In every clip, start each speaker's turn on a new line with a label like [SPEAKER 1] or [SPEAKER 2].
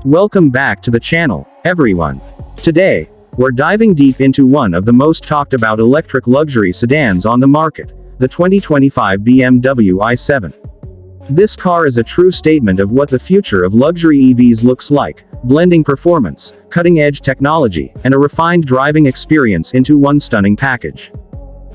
[SPEAKER 1] Welcome back to the channel, everyone. Today, we're diving deep into one of the most talked about electric luxury sedans on the market, the 2025 BMW i7. This car is a true statement of what the future of luxury EVs looks like, blending performance, cutting-edge technology, and a refined driving experience into one stunning package.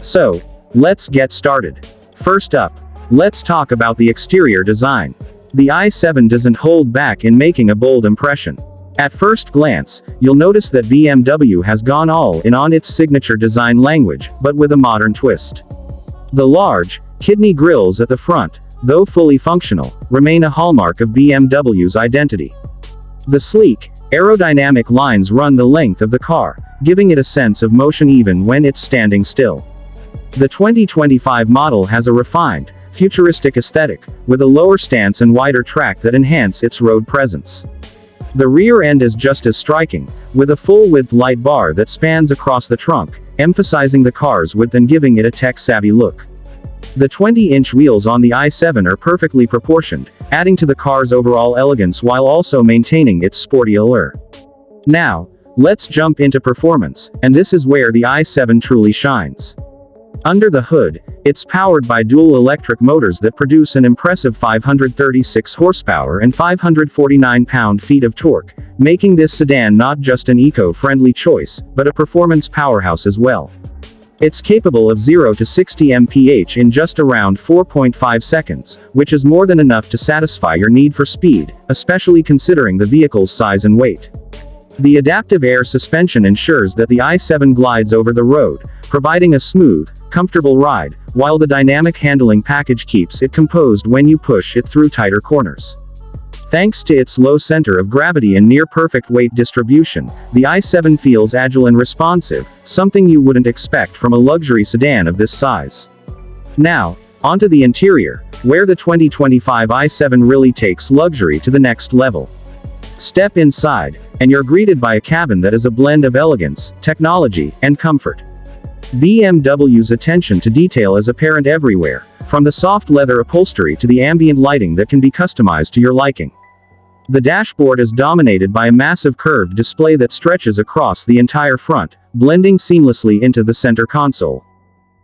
[SPEAKER 1] So, let's get started. First up, let's talk about the exterior design. The i7 doesn't hold back in making a bold impression. At first glance, you'll notice that BMW has gone all in on its signature design language, but with a modern twist. The large, kidney grills at the front, though fully functional, remain a hallmark of BMW's identity. The sleek, aerodynamic lines run the length of the car, giving it a sense of motion even when it's standing still. The 2025 model has a refined, futuristic aesthetic, with a lower stance and wider track that enhance its road presence. The rear end is just as striking, with a full-width light bar that spans across the trunk, emphasizing the car's width and giving it a tech-savvy look. The 20-inch wheels on the i7 are perfectly proportioned, adding to the car's overall elegance while also maintaining its sporty allure. Now, let's jump into performance, and this is where the i7 truly shines. Under the hood, it's powered by dual electric motors that produce an impressive 536 horsepower and 549 pound-feet of torque, making this sedan not just an eco-friendly choice, but a performance powerhouse as well. It's capable of 0 to 60 mph in just around 4.5 seconds, which is more than enough to satisfy your need for speed, especially considering the vehicle's size and weight. The adaptive air suspension ensures that the i7 glides over the road, providing a smooth, comfortable ride, while the dynamic handling package keeps it composed when you push it through tighter corners. Thanks to its low center of gravity and near-perfect weight distribution, the i7 feels agile and responsive, something you wouldn't expect from a luxury sedan of this size. Now, onto the interior, where the 2025 i7 really takes luxury to the next level. Step inside, and you're greeted by a cabin that is a blend of elegance, technology, and comfort. BMW's attention to detail is apparent everywhere, from the soft leather upholstery to the ambient lighting that can be customized to your liking. The dashboard is dominated by a massive curved display that stretches across the entire front, blending seamlessly into the center console.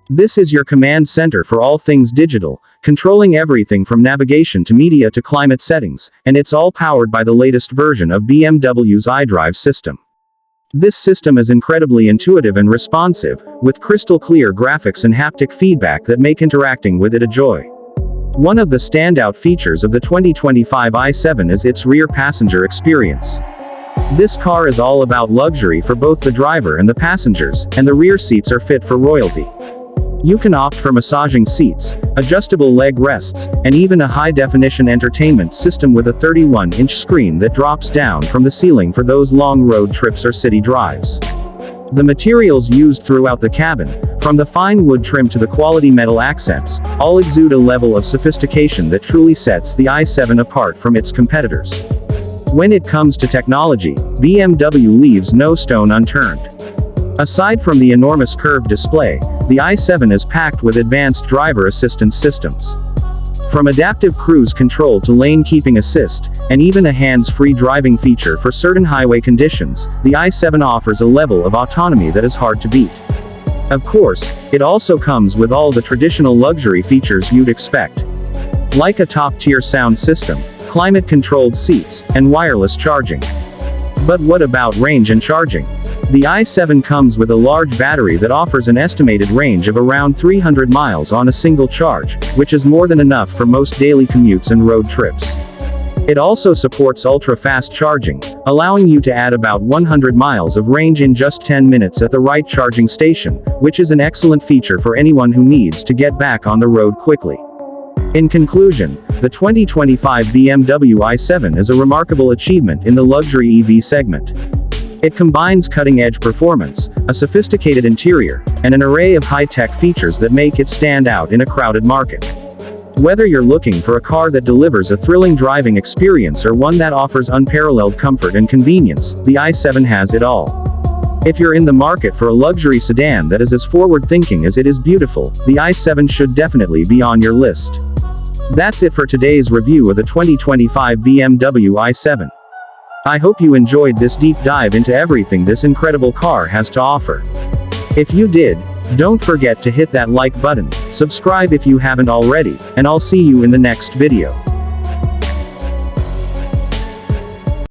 [SPEAKER 1] This is your command center for all things digital, controlling everything from navigation to media to climate settings, and it's all powered by the latest version of BMW's iDrive system. This system is incredibly intuitive and responsive, with crystal-clear graphics and haptic feedback that make interacting with it a joy. One of the standout features of the 2025 i7 is its rear passenger experience. This car is all about luxury for both the driver and the passengers, and the rear seats are fit for royalty. You can opt for massaging seats, adjustable leg rests, and even a high-definition entertainment system with a 31-inch screen that drops down from the ceiling for those long road trips or city drives. The materials used throughout the cabin, from the fine wood trim to the quality metal accents, all exude a level of sophistication that truly sets the i7 apart from its competitors. When it comes to technology, BMW leaves no stone unturned. Aside from the enormous curved display, the i7 is packed with advanced driver assistance systems. From adaptive cruise control to lane keeping assist, and even a hands-free driving feature for certain highway conditions, the i7 offers a level of autonomy that is hard to beat. Of course, it also comes with all the traditional luxury features you'd expect. Like a top-tier sound system, climate-controlled seats, and wireless charging. But what about range and charging? The i7 comes with a large battery that offers an estimated range of around 300 miles on a single charge, which is more than enough for most daily commutes and road trips. It also supports ultra-fast charging, allowing you to add about 100 miles of range in just 10 minutes at the right charging station, which is an excellent feature for anyone who needs to get back on the road quickly. In conclusion, the 2025 BMW i7 is a remarkable achievement in the luxury EV segment. It combines cutting-edge performance, a sophisticated interior, and an array of high-tech features that make it stand out in a crowded market. Whether you're looking for a car that delivers a thrilling driving experience or one that offers unparalleled comfort and convenience, the i7 has it all. If you're in the market for a luxury sedan that is as forward-thinking as it is beautiful, the i7 should definitely be on your list. That's it for today's review of the 2025 BMW i7. I hope you enjoyed this deep dive into everything this incredible car has to offer. If you did, don't forget to hit that like button, subscribe if you haven't already, and I'll see you in the next video.